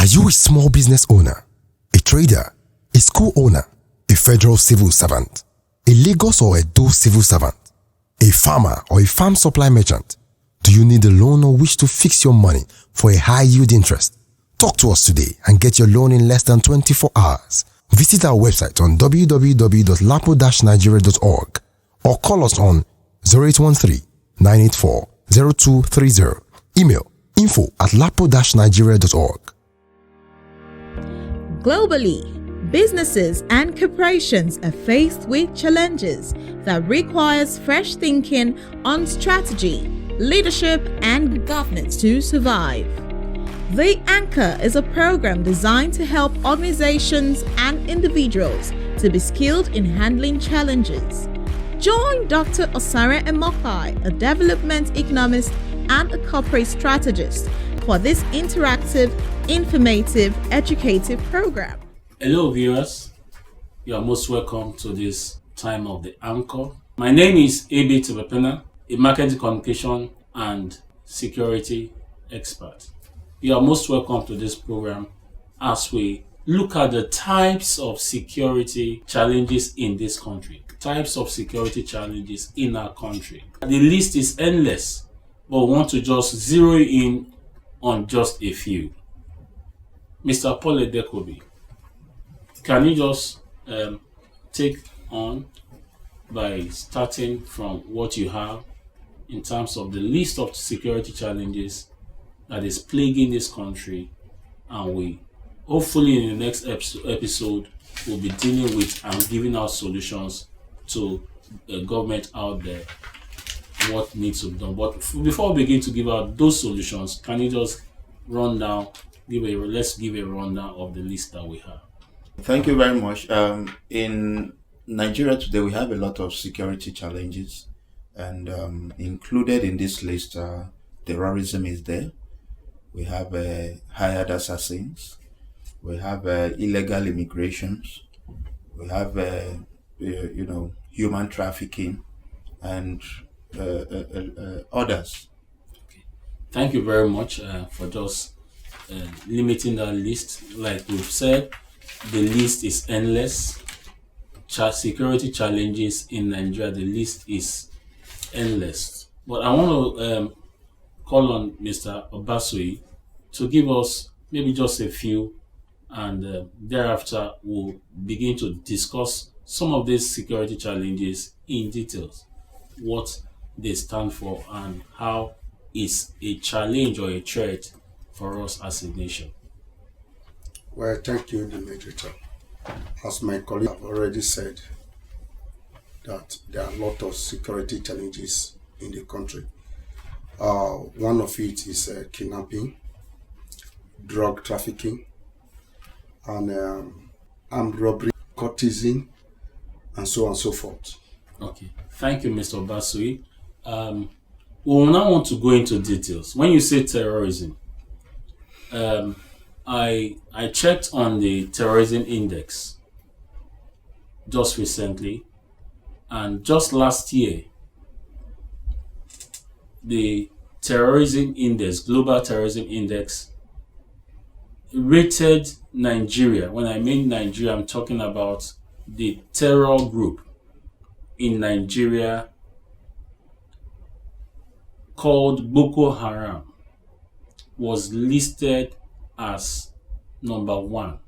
Are you a small business owner, a trader, a school owner, a federal civil servant, a Lagos or Edo civil servant, a farmer or a farm supply merchant? Do you need a loan or wish to fix your money for a high yield interest? Talk to us today and get your loan in less than 24 hours. Visit our website on www.lapo-nigeria.org or call us on 0813-984-0230. Email info@lapo-nigeria.org. Globally, businesses and corporations are faced with challenges that requires fresh thinking on strategy, leadership, and governance to survive. The Anchor is a program designed to help organizations and individuals to be skilled in handling challenges. Join Dr. Osare Emokai, a development economist and a corporate strategist, for this interactive, informative, educative program. Hello viewers, you are most welcome to this time of the Anchor. My name is A.B. Tebepena, a marketing communication and security expert. You are most welcome to this program as we look at the types of security challenges in this country, types of security challenges in our country. The list is endless, but we want to just zero in on just a few. Mr. Paul Edekobi, can you just take on by starting from what you have in terms of the list of security challenges that is plaguing this country, and we hopefully in the next episode will be dealing with and giving out solutions to the government out there, what needs to be done. But before we begin to give out those solutions, can you just let's give a rundown of the list that we have. Thank you very much. In Nigeria today, we have a lot of security challenges, and included in this list, terrorism is there. We have hired assassins. We have illegal immigrations. We have human trafficking, and others. Okay. Thank you very much for just limiting that list. Like we've said, the list is endless. Security challenges in Nigeria, the list is endless. But I want to call on Mr. Obasui to give us maybe just a few, and thereafter we'll begin to discuss some of these security challenges in details, what they stand for, and how is a challenge or a threat for us as a nation. Well, thank you, the moderator. As my colleague have already said, that there are a lot of security challenges in the country. One of it is kidnapping, drug trafficking, and armed robbery, courtesan, and so on and so forth. Okay, thank you, Mr. Obasui. We will now want to go into details. When you say terrorism, I checked on the terrorism index just recently, and just last year, the terrorism index, global terrorism index, rated Nigeria. When I mean Nigeria, I'm talking about the terror group in Nigeria called Boko Haram was listed as number 1.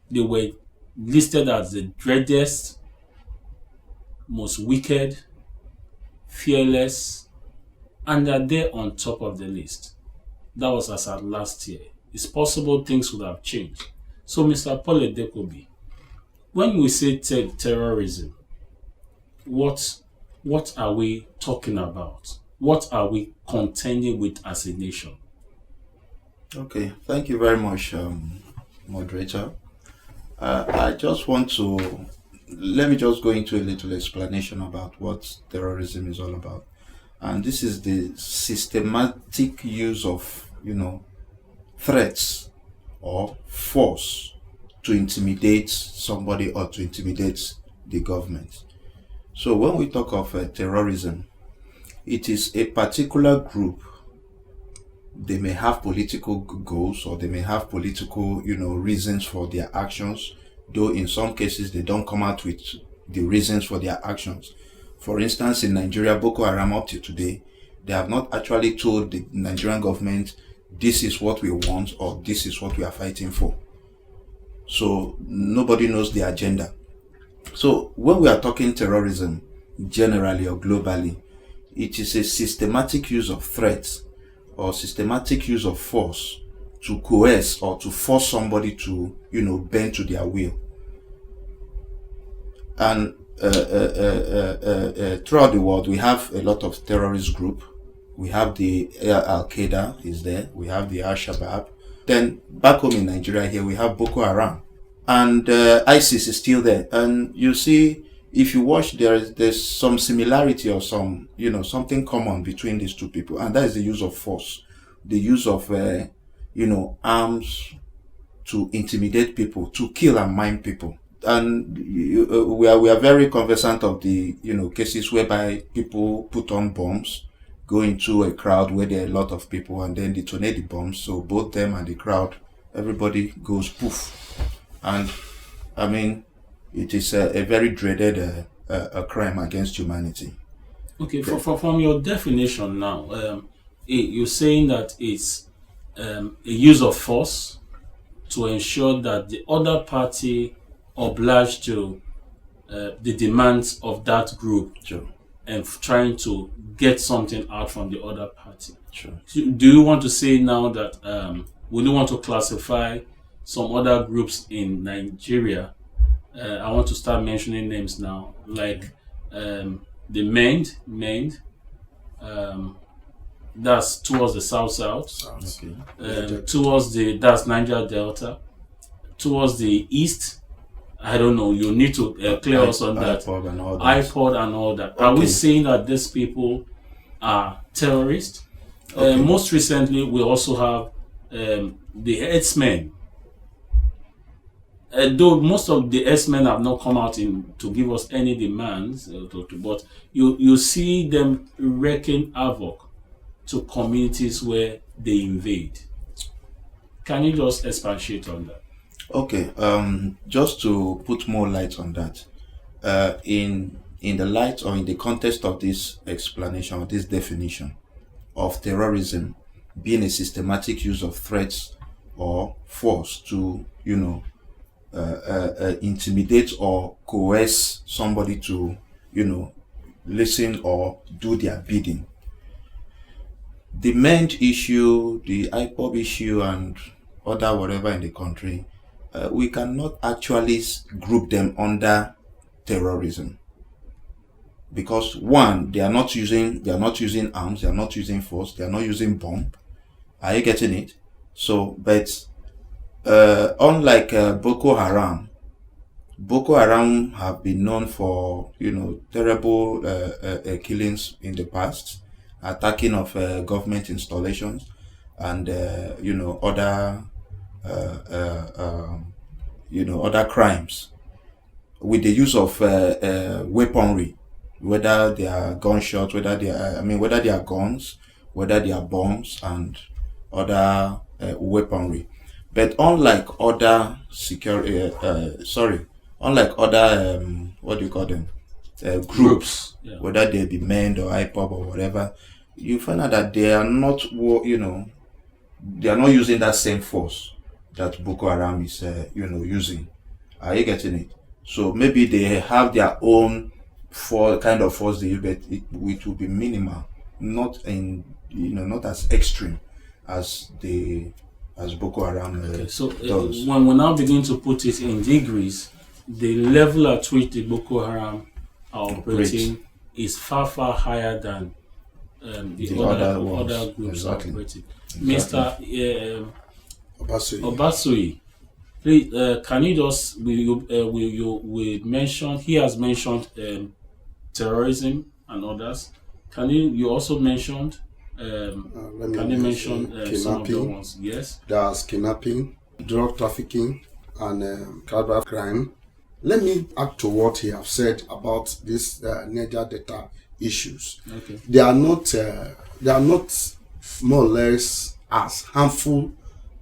They were listed as the dreadest, most wicked, fearless, and they're there on top of the list. That was as at last year. It's possible things would have changed. So, Mr. Paul Edekobi, when we say terrorism, what are we talking about? What are we contending with as a nation? Okay, thank you very much, moderator. I just want to let me just go into a little explanation about what terrorism is all about. And this is the systematic use of, threats or force to intimidate somebody or to intimidate the government. So when we talk of terrorism, it is a particular group they may have political goals, or they may have political, reasons for their actions, though in some cases they don't come out with the reasons for their actions. For instance, in Nigeria, Boko Haram up to today, they have not actually told the Nigerian government, this is what we want, or this is what we are fighting for. So nobody knows the agenda. So when we are talking terrorism, generally or globally, it is a systematic use of threats or systematic use of force to coerce or to force somebody to, bend to their will. And throughout the world, we have a lot of terrorist groups. We have the Al-Qaeda is there. We have the Al-Shabaab. Then back home in Nigeria here, we have Boko Haram. And ISIS is still there. And you see, if you watch, there's some similarity or some, something common between these two people. And that is the use of force. The use of, arms to intimidate people, to kill and maim people. And we are very conversant of the, cases whereby people put on bombs, go into a crowd where there are a lot of people, and then detonate the bombs. So both them and the crowd, everybody goes poof. And I mean, it is a very dreaded a crime against humanity. Okay, from your definition now, you're saying that it's a use of force to ensure that the other party obliged to the demands of that group. Sure. And trying to get something out from the other party. Sure. Do you want to say now that would you want to classify some other groups in Nigeria? I want to start mentioning names now, like the MEND, that's towards the south. Okay. Towards that's Niger Delta. Towards the east, I don't know. You need to clear us on that. IPOB and all that. Okay. Are we saying that these people are terrorists? Okay. Most recently, we also have the herdsmen. Though most of the herdsmen have not come out to give us any demands, but you see them wreaking havoc to communities where they invade. Can you just expatiate on that? Okay, just to put more light on that, in the light or in the context of this explanation, or this definition of terrorism being a systematic use of threats or force to, intimidate or coerce somebody to, listen or do their bidding. The MEND issue, the IPOB issue, and other whatever in the country, we cannot actually group them under terrorism, because one, they are not using arms, they are not using force, they are not using bomb. Are you getting it? So, but unlike Boko Haram have been known for terrible killings in the past, attacking of government installations, and other other crimes with the use of weaponry, whether they are gunshots, whether they are guns, whether they are bombs and other weaponry. But unlike other what do you call them, groups, Yeah. whether they be MEND or IPOB or whatever, you find out that they are not they are not using that same force that Boko Haram is using. Are you getting it? So maybe they have their own kind of force they use, but it will be minimal, not as extreme as Boko Haram Okay, so does. when we now begin to put it in degrees, the level at which the Boko Haram are operating is far higher than the other groups are Exactly. operating. Exactly. Mr. Obasui, please, can you just we mentioned, he has mentioned terrorism and others. You also mentioned can you mention some of the ones? Yes. There's kidnapping, drug trafficking, and cyber crime. Let me add to what he have said about this Niger Delta issues. Okay. They are not more or less as harmful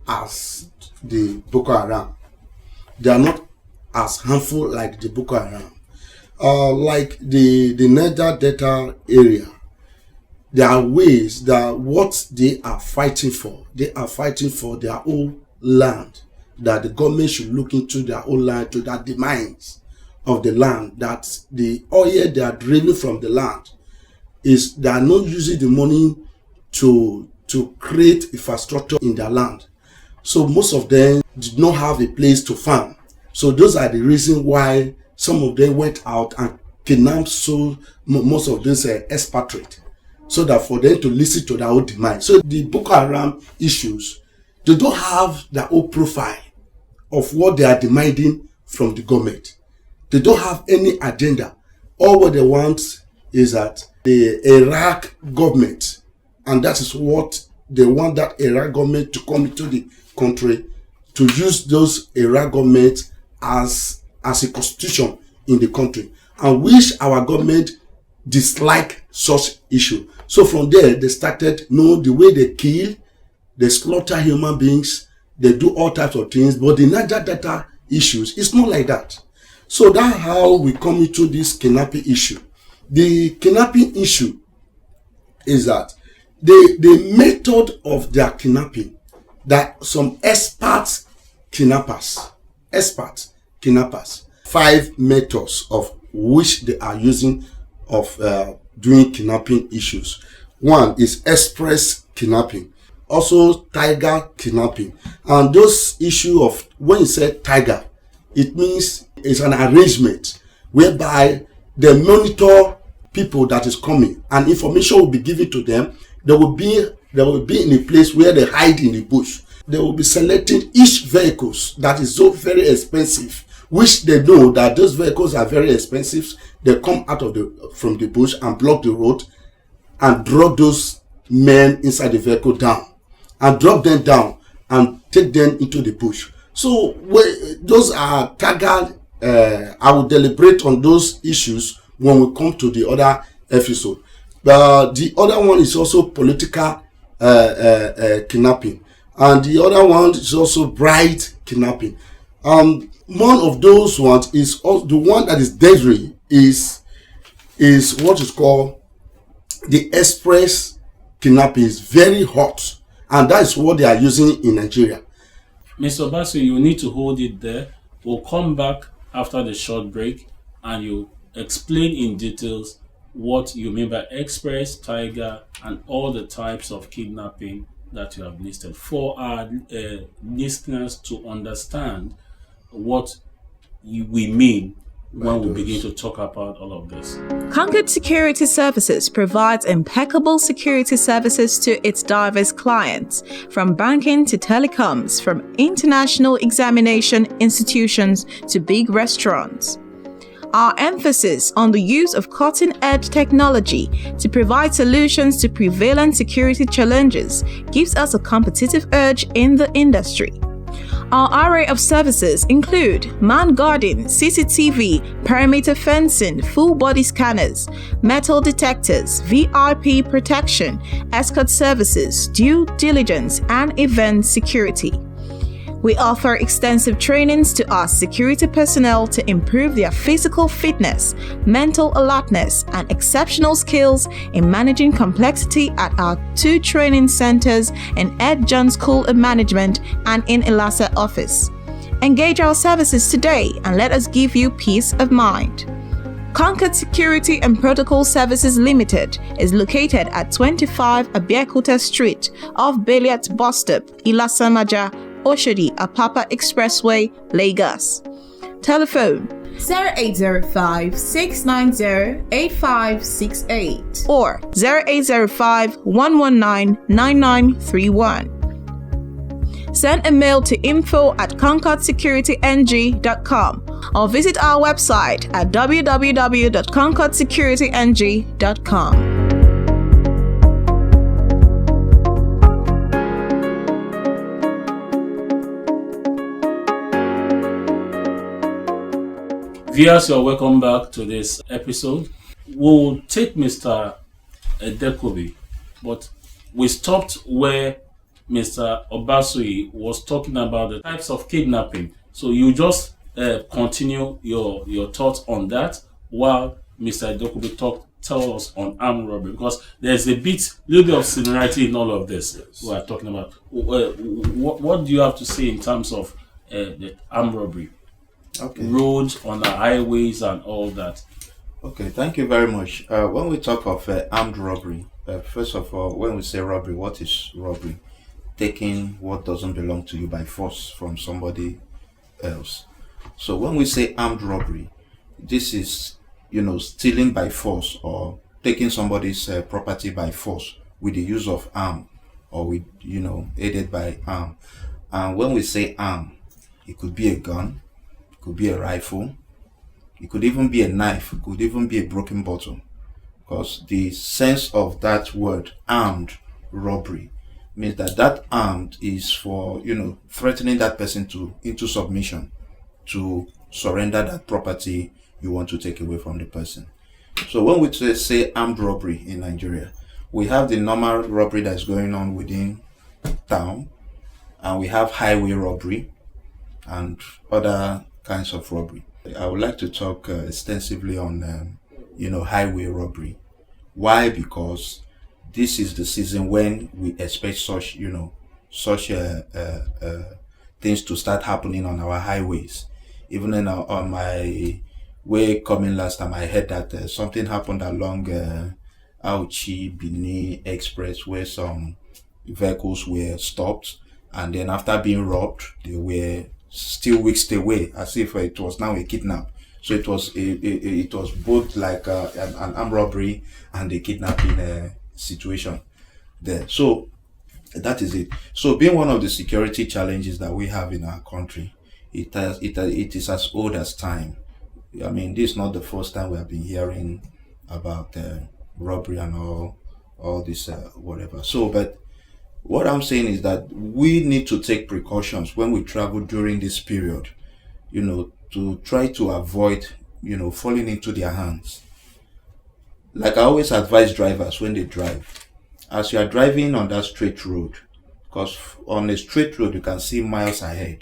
as the Boko Haram. They are not as harmful like the Boko Haram. Like the Niger Delta area, there are ways that what they are fighting for their own land, that the government should look into their own land, to that demands of the land, that the oil they are draining from the land is they are not using the money to create infrastructure in their land. So most of them did not have a place to farm. So those are the reasons why some of them went out and kidnapped most of those expatriates, so that for them to listen to their own demand. So the Boko Haram issues, they don't have their own profile of what they are demanding from the government. They don't have any agenda. All what they want is that the Iraq government, and that is what they want, that Iraq government to come into the country, to use those Iraq government as a constitution in the country, and which our government dislike such issue. So from there, they started, the way they kill, they slaughter human beings, they do all types of things, but the Niger Delta issues, it's not like that. So that's how we come into this kidnapping issue. The kidnapping issue is that the method of their kidnapping, that some expert kidnappers, 5 methods of which they are using of doing kidnapping issues. One is express kidnapping, also tiger kidnapping. And those issue of, when you say tiger, it means it's an arrangement whereby they monitor people that is coming, and information will be given to them. They will be in a place where they hide in the bush. They will be selecting each vehicles that is so very expensive, which they know that those vehicles are very expensive. They come out from the bush and block the road and drop those men inside the vehicle down, and drop them down and take them into the bush. So those are target. I will deliberate on those issues when we come to the other episode. The other one is also political kidnapping, and the other one is also bride kidnapping. One of those ones is also the one that is deadly, is what is called the express kidnapping. Is very hot, and that is what they are using in Nigeria. Mr. Basu, you need to hold it there. We'll come back after the short break, and you explain in details what you mean by express, tiger, and all the types of kidnapping that you have listed, for our listeners to understand what we mean when we begin to talk about all of this. Concord Security Services provides impeccable security services to its diverse clients, from banking to telecoms, from international examination institutions to big restaurants. Our emphasis on the use of cutting-edge technology to provide solutions to prevalent security challenges gives us a competitive edge in the industry. Our array of services include man guarding, CCTV, perimeter fencing, full body scanners, metal detectors, VIP protection, escort services, due diligence, and event security. We offer extensive trainings to our security personnel to improve their physical fitness, mental alertness, and exceptional skills in managing complexity at our 2 training centers in Ed John School of Management and in Ilasa office. Engage our services today and let us give you peace of mind. Concord Security and Protocol Services Limited is located at 25 Abiyakuta Street off Beliat Bus Stop, Ilasamaja, Oshodi Apapa Expressway, Lagos. Telephone 0805-690-8568 or 0805-119-9931. Send a mail to info@concordsecurityng.com or visit our website at www.concordsecurityng.com. Viewers, you're welcome back to this episode. We'll take Mr. Edekobi, but we stopped where Mr. Obasui was talking about the types of kidnapping. So you just continue your thoughts on that while Mr. Idokobi tell us on armed robbery, because there's a little bit of similarity in all of this we are talking about. What do you have to say in terms of the armed robbery? Okay. Roads on the highways and all that. Okay, thank you very much. When we talk of armed robbery, first of all, when we say robbery, what is robbery? Taking what doesn't belong to you by force from somebody else. So when we say armed robbery, this is, stealing by force or taking somebody's property by force with the use of arm, or with, aided by arm. And when we say arm, it could be a gun, it could be a rifle, it could even be a knife, it could even be a broken bottle. Because the sense of that word, armed robbery, means that armed is for, threatening that person into submission, to surrender that property you want to take away from the person. So when we say armed robbery in Nigeria, we have the normal robbery that's going on within town, and we have highway robbery and other kinds of robbery. I would like to talk extensively on, highway robbery. Why? Because this is the season when we expect such things to start happening on our highways. Even on my way coming last time, I heard that something happened along Auchi Bini Express, where some vehicles were stopped, and then after being robbed, they were still whisked away as if it was now a kidnap. So it was both like an armed robbery and a kidnapping situation there. So that is it. So being one of the security challenges that we have in our country, it is as old as time. I mean, this is not the first time we have been hearing about robbery and all this whatever. So, but what I'm saying is that we need to take precautions when we travel during this period, to try to avoid, falling into their hands. Like I always advise drivers when they drive, as you are driving on that straight road, because on a straight road you can see miles ahead,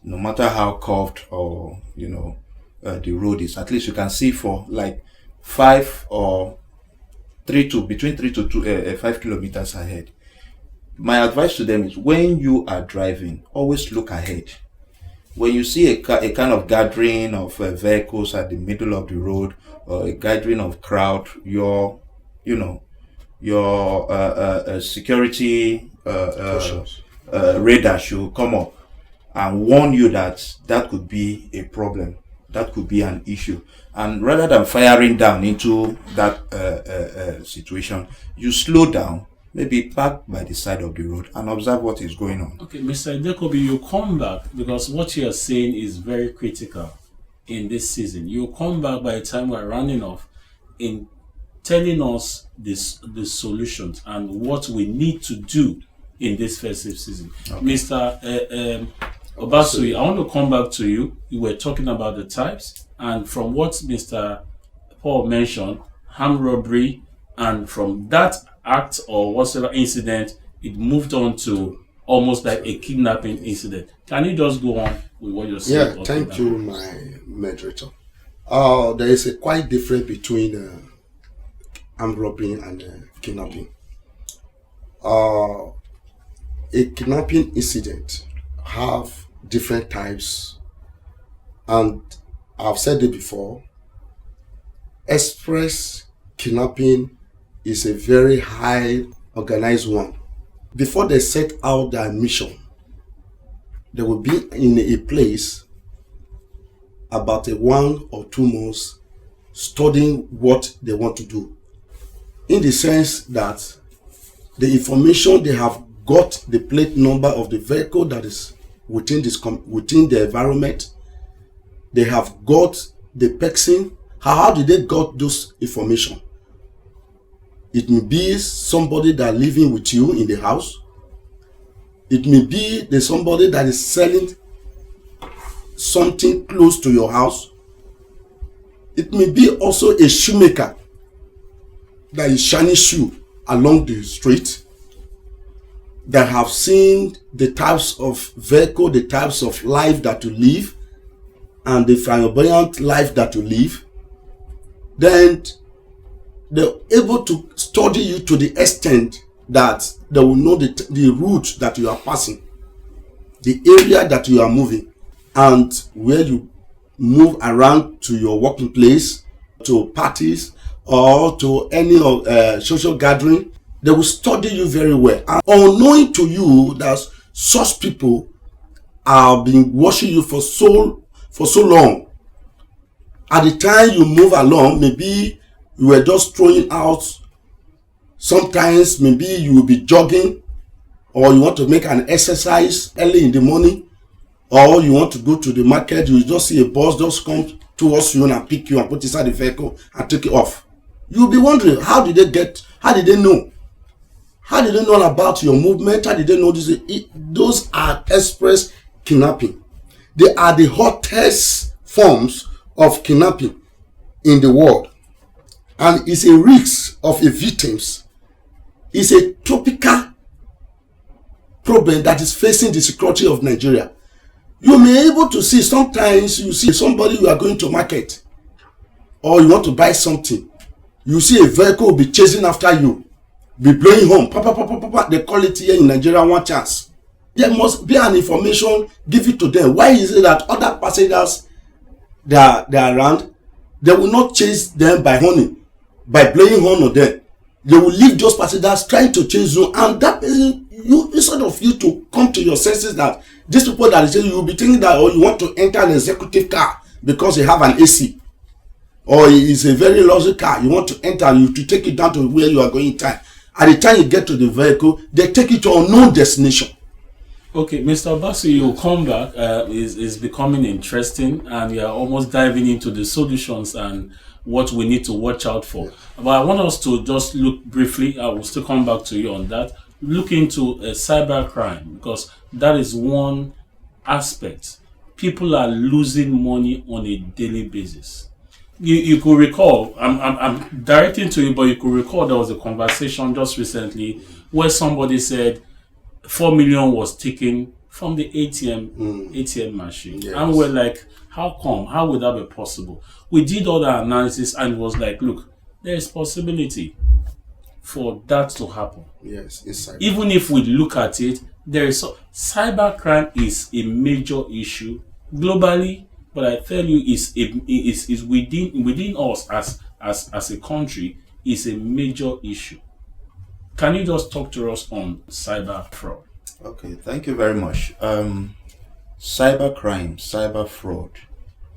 no matter how curved or the road is. At least you can see for like 5 or 3 to between 3 to 5 kilometers ahead. My advice to them is, when you are driving, always look ahead. When you see a kind of gathering of vehicles at the middle of the road, or a gathering of crowd, your security radar should come up and warn you that could be a problem, that could be an issue. And rather than firing down into that situation, you slow down, maybe park by the side of the road and observe what is going on. Okay, Mr. Idokobi, you come back, because what you are saying is very critical in this season. You come back by the time we're running off in telling us the solutions and what we need to do in this festive season. Okay. Mr. Obasui, I want to come back to you. You were talking about the types, and from what Mr. Paul mentioned, armed robbery, and from that act or whatever incident, it moved on to almost like a kidnapping incident. Can you just go on with what you're saying? Yeah, thank you, my moderator. There is a quite difference between armed robbery and kidnapping. A kidnapping incident have different types, and I've said it before. Express kidnapping is a very high organized one. Before they set out their mission, they will be in a place about 1 or 2 months studying what they want to do, in the sense that the information they have got, the plate number of the vehicle that is within the environment, they have got the person. How did they got those information? It may be somebody that living with you in the house. It may be somebody that is selling something close to your house. It may be also a shoemaker that is shining shoe along the street. that have seen the types of vehicle, the types of life that you live, and the flamboyant life that you live, then they're able to study you to the extent that they will know the route that you are passing, the area that you are moving, and where you move around to your working place, to parties, or to any social gathering. They will study you very well. And unknowing to you that such people have been watching you for so long. At the time you move along, maybe you were just throwing out. Sometimes maybe you will be jogging, or you want to make an exercise early in the morning, or you want to go to the market. You just see a bus just come towards you and pick you and put inside the vehicle and take it off. You'll be wondering, how did they know? How did they know about your movement? How did they know this? Those are express kidnapping. They are the hottest forms of kidnapping in the world. And it's a risk of a victims. It's a tropical problem that is facing the security of Nigeria. You may be able to see, sometimes you see somebody, you are going to market, or you want to buy something. You see a vehicle will be chasing after you, be blowing home. They call it here in Nigeria one chance. There must be an information, give it to them. Why is it that other passengers they are around, they will not chase them by honey, by blowing horn on them? They will leave those passengers trying to chase you, and that person, you, instead of you to come to your senses that these people that you will be thinking that, or you want to enter an executive car because you have an AC, or it's a very luxury car, you want to enter, you to take it down to where you are going in time. At the time you get to the vehicle, they take you to a unknown destination. Okay, Mr. Basu, you'll come back. Is becoming interesting, and we are almost diving into the solutions and what we need to watch out for. But I want us to just look briefly, I will still come back to you on that, look into cybercrime, because that is one aspect. People are losing money on a daily basis. You could recall, I'm directing to you, but you could recall there was a conversation just recently where somebody said 4 million was taken from the ATM machine. Yes. And we're like, how come? How would that be possible? We did all the analysis and it was like, look, there is possibility for that to happen. Yes, it's cyber. Even if we look at it, there is cybercrime is a major issue globally, but I tell you, is within us as a country is a major issue. Can you just talk to us on cyber fraud? Okay, thank you very much. Cybercrime, cyber fraud,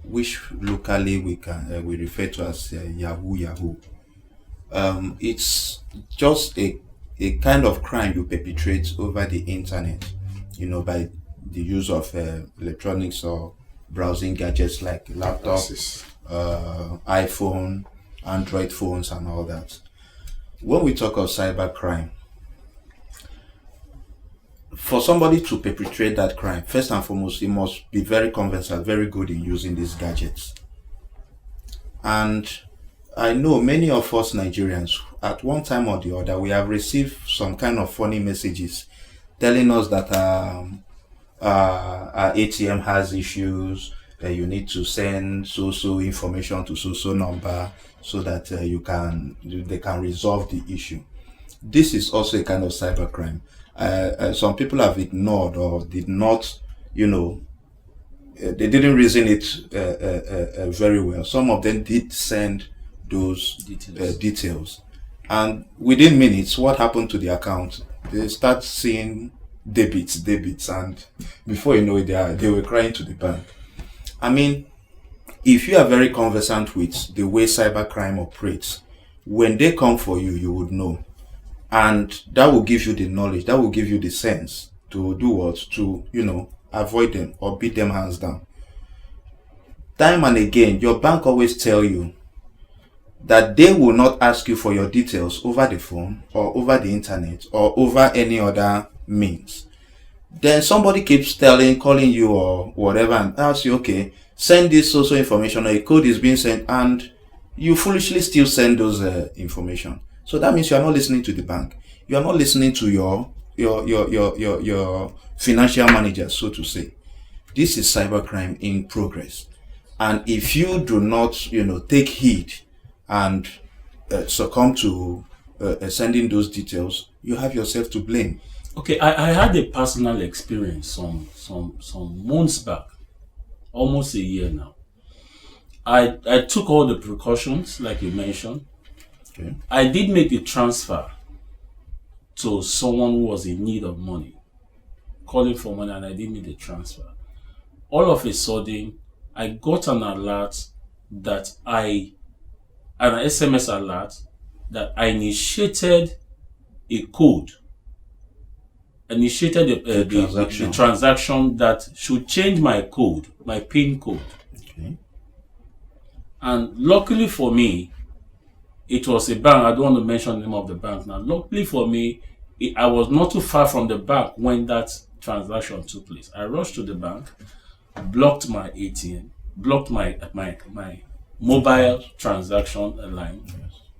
which locally we refer to as Yahoo. It's just a kind of crime you perpetrate over the internet, by the use of electronics or browsing gadgets like laptop, iPhone, Android phones, and all that. When we talk of cybercrime, for somebody to perpetrate that crime, first and foremost, he must be very conversant, very good in using these gadgets. And I know many of us Nigerians, at one time or the other, we have received some kind of funny messages telling us that our ATM has issues, you need to send so information to so number so that they can resolve the issue. This is also a kind of cybercrime. Some people have ignored or did not, they didn't reason it very well. Some of them did send those details. And within minutes, what happened to the account? They start seeing debits, and before you know it, they were crying to the bank. I mean, if you are very conversant with the way cybercrime operates, when they come for you, you would know. And that will give you the knowledge, that will give you the sense to do what? To, avoid them or beat them hands down. Time and again, your bank always tell you that they will not ask you for your details over the phone or over the internet or over any other means. Then somebody keeps calling you or whatever and asks you, okay, send this social information, or a code is being sent, and you foolishly still send those information. So that means you are not listening to the bank. You are not listening to your your financial manager, so to say. This is cybercrime in progress. And if you do not, take heed and succumb to sending those details, you have yourself to blame. Okay, I had a personal experience some months back, almost a year now. I took all the precautions, like you mentioned. Okay. I did make a transfer to someone who was in need of money, calling for money, and I did make the transfer. All of a sudden, I got an alert that an SMS alert that I initiated a code, the transaction that should change my code, my PIN code. Okay. And luckily for me, it was a bank. I don't want to mention the name of the bank now. Luckily for me, I was not too far from the bank when that transaction took place. I rushed to the bank, blocked my ATM, blocked my mobile transaction line,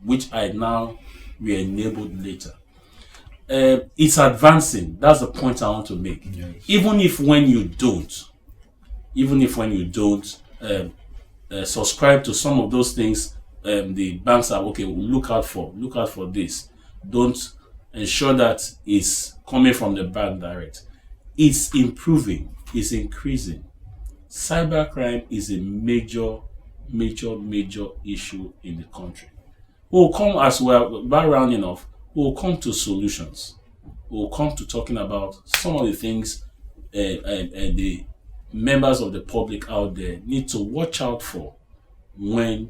which I now re-enabled later. It's advancing. That's the point I want to make. Yes. Even if when you don't subscribe to some of those things, the banks are okay. Look out for this. Don't ensure that it's coming from the bank direct. It's improving. It's increasing. Cybercrime is a major issue in the country. We'll come, as well, by rounding off, we'll come to solutions. We'll come to talking about some of the things the members of the public out there need to watch out for when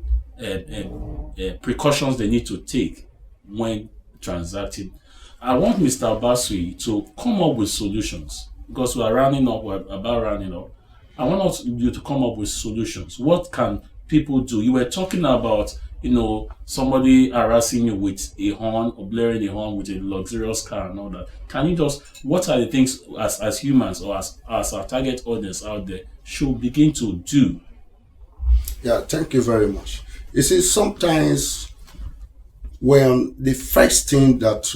precautions they need to take when transacting. I want Mr. Obasui to come up with solutions, because we're about rounding up. I want you to come up with solutions. What can people do? You were talking about, somebody harassing you with a horn or blaring a horn with a luxurious car and all that. Can you what are the things as humans or as our target audience out there should begin to do? Yeah, thank you very much. You see, sometimes when the first thing that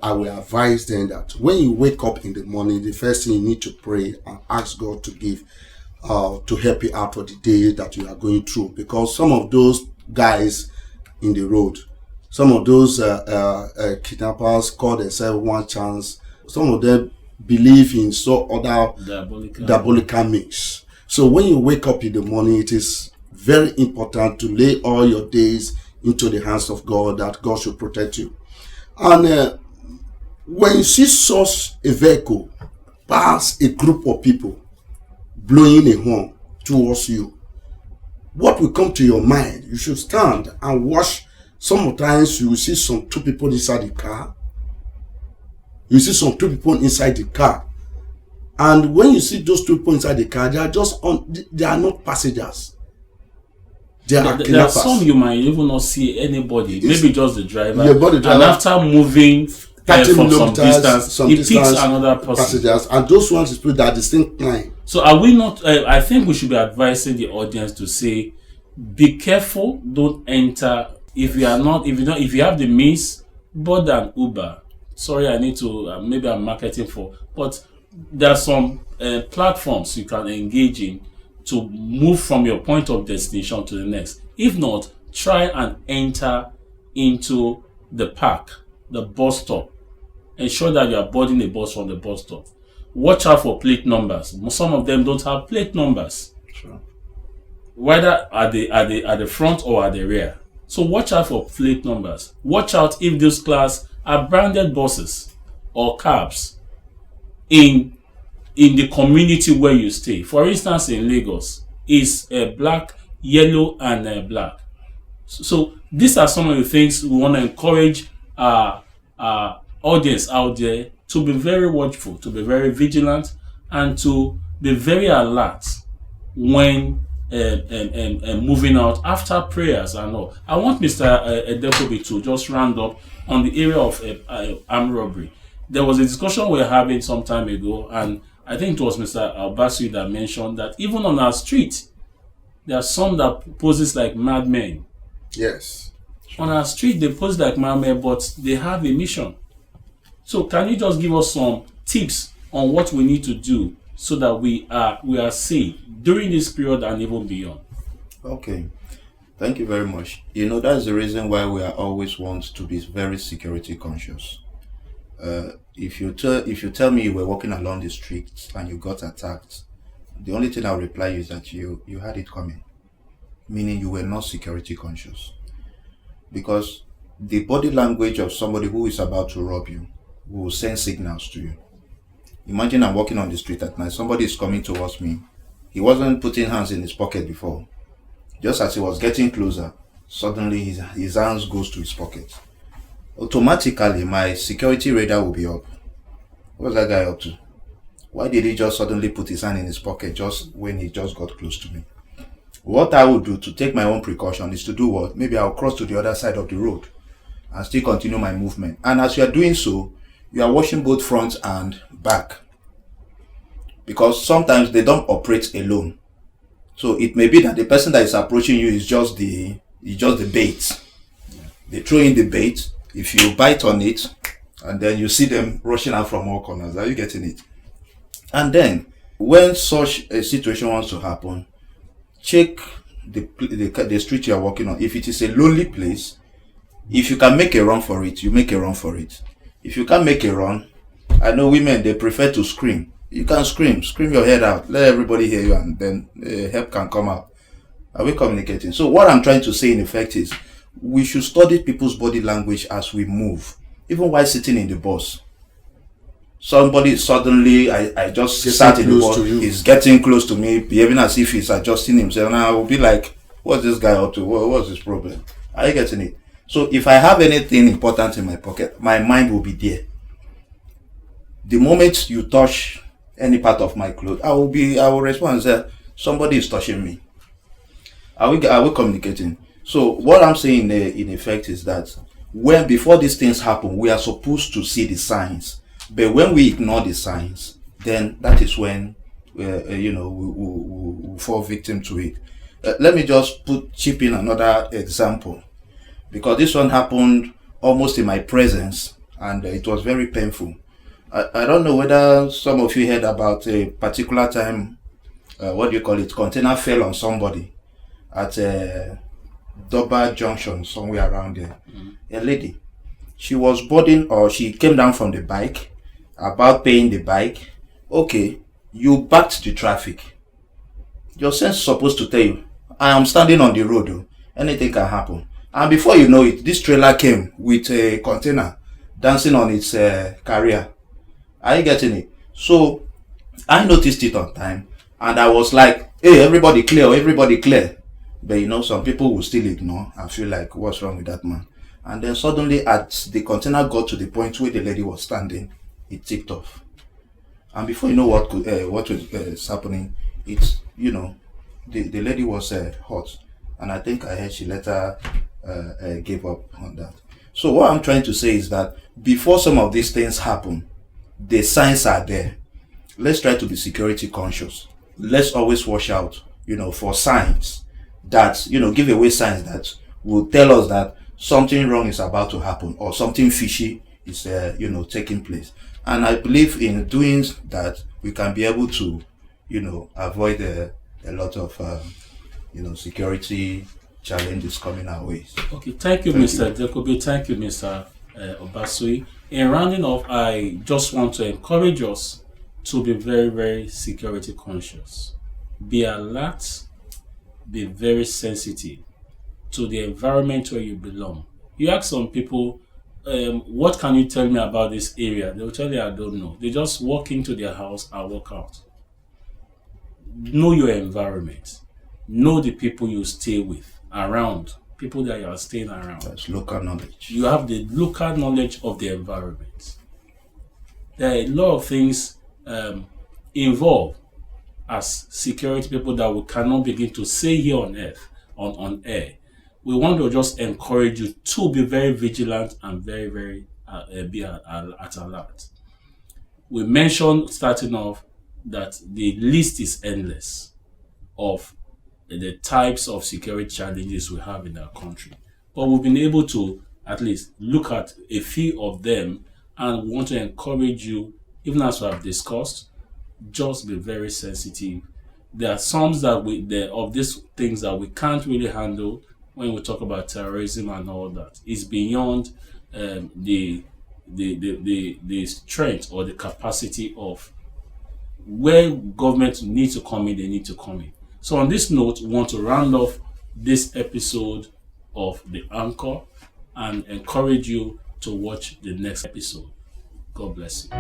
I will advise them that when you wake up in the morning, the first thing you need to pray and ask God to give, to help you out for the day that you are going through. Because some of those guys in the road, some of those kidnappers call themselves one chance. Some of them believe in other diabolical means. So when you wake up in the morning, it is very important to lay all your days into the hands of God, that God should protect you. And when you see such a vehicle pass a group of people blowing a horn towards you, what will come to your mind? You should stand and watch. Sometimes you will see two people inside the car. You see two people inside the car. And when you see those 2 people inside the car, they are not passengers. There are some you might even not see anybody, maybe just the driver. And after moving 30 from some distance, he picks another passengers, and those ones is that distinct line. So are we not? I think we should be advising the audience to say, be careful. Don't enter if you have the means. More than Uber. Sorry, I need to. Maybe I'm marketing for, but there are some platforms you can engage in to move from your point of destination to the next. If not, try and enter into the park, the bus stop. Ensure that you are boarding a bus from the bus stop. Watch out for plate numbers. Some of them don't have plate numbers. Sure. Whether at the front or at the rear. So watch out for plate numbers. Watch out if those cars are branded buses or cabs in the community where you stay. For instance, in Lagos, is black, yellow, and black. So these are some of the things we want to encourage our audience out there to be very watchful, to be very vigilant, and to be very alert when moving out after prayers and all. I want Mr. Edekobi to just round up on the area of armed robbery. There was a discussion we were having some time ago, and I think it was Mr. Obasui that mentioned that even on our street, there are some that poses like madmen. Yes. On our street, they pose like madmen, but they have a mission. So can you just give us some tips on what we need to do so that we are safe during this period and even beyond? Okay. Thank you very much. That's the reason why we are always want to be very security conscious. If you tell me you were walking along the street and you got attacked, the only thing I'll reply you is that you had it coming, meaning you were not security conscious. Because the body language of somebody who is about to rob you will send signals to you. Imagine I'm walking on the street at night, somebody is coming towards me. He wasn't putting hands in his pocket before. Just as he was getting closer, suddenly his hands goes to his pocket. Automatically, my security radar will be up. What's that guy up to? Why did he just suddenly put his hand in his pocket just when he just got close to me? What I would do to take my own precaution is to do what? Maybe I'll cross to the other side of the road and still continue my movement. And as you are doing so, you are watching both front and back. Because sometimes they don't operate alone. So it may be that the person that is approaching you is just the bait. They throw in the bait. If you bite on it, and then you see them rushing out from all corners. Are you getting it? And then, when such a situation wants to happen, check the street you are walking on. If it is a lonely place, if you can make a run for it, you make a run for it. If you can't make a run, I know women, they prefer to scream. You can scream your head out, let everybody hear you, and then help can come out. Are we communicating? So what I'm trying to say in effect is, we should study people's body language as we move, even while sitting in the bus. Somebody suddenly, I just sat in the bus, he's getting close to me, behaving as if he's adjusting himself, and I will be like, what's this guy up to? What's his problem? Are you getting it? So if I have anything important in my pocket, my mind will be there. The moment you touch any part of my clothes, I will respond and say, somebody is touching me. Are we communicating? So what I'm saying in effect is that before these things happen, we are supposed to see the signs. But when we ignore the signs, then that is when we fall victim to it. Let me just chip in another example, because this one happened almost in my presence, and it was very painful. I don't know whether some of you heard about a particular time, container fell on somebody at Doba Junction, somewhere around there. A lady, she was boarding, or she came down from the bike, about paying the bike. Okay, you backed the traffic. Your sense is supposed to tell you, I am standing on the road, though. Anything can happen. And before you know it, this trailer came with a container dancing on its carrier. Are you getting it? So I noticed it on time, and I was like, hey, everybody clear. But some people will still ignore and feel like, what's wrong with that man? And then suddenly, as the container got to the point where the lady was standing, it tipped off. And before you know what was happening, it's, the lady was hot. And I think I heard she later gave up on that. So what I'm trying to say is that before some of these things happen, the signs are there. Let's try to be security conscious. Let's always watch out, for signs that, give away signs that will tell us that something wrong is about to happen, or something fishy is, taking place. And I believe in doing that, we can be able to, avoid a lot of, security challenges coming our ways. Okay, thank you, Mr. Jacobi. Thank you, Mr. Obasui. In rounding off, I just want to encourage us to be very, very security conscious. Be alert, be very sensitive to the environment where you belong. You ask some people, what can you tell me about this area? They'll tell you, I don't know. They just walk into their house and walk out. Know your environment. Know the people you stay with, around, people that you are staying around. That's local knowledge. You have the local knowledge of the environment. There are a lot of things involved as security people that we cannot begin to say here on earth, on air. We want to just encourage you to be very vigilant and very, very be at alert. We mentioned starting off that the list is endless of the types of security challenges we have in our country. But we've been able to at least look at a few of them and we want to encourage you, even as we have discussed, just be very sensitive. There are some of these things that we can't really handle when we talk about terrorism and all that. It's beyond the strength or the capacity of where government needs to come in, they need to come in. So on this note, we want to round off this episode of The Anchor and encourage you to watch the next episode. God bless you.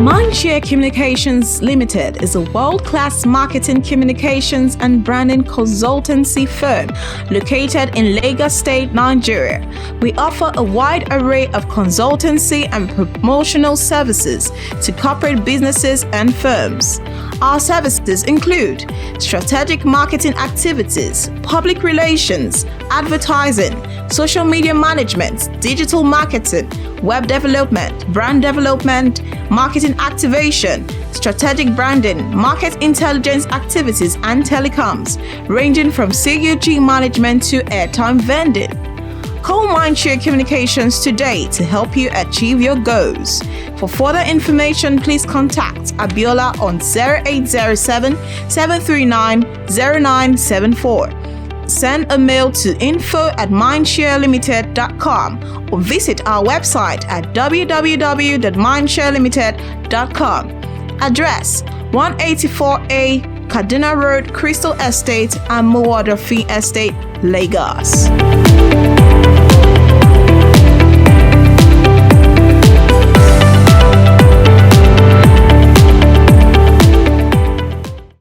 Mindshare Communications Limited is a world-class marketing, communications, and branding consultancy firm located in Lagos State, Nigeria. We offer a wide array of consultancy and promotional services to corporate businesses and firms. Our services include strategic marketing activities, public relations, advertising, social media management, digital marketing, web development, brand development, marketing activation, strategic branding, market intelligence activities, and telecoms, ranging from CUG management to airtime vending. Call Mindshare Communications today to help you achieve your goals. For further information, please contact Abiola on 0807 739 0974. Send a mail to info@mindsharelimited.com or visit our website at www.mindsharelimited.com. Address 184A Kaduna Road, Crystal Estate, and Mowadofi Estate, Lagos.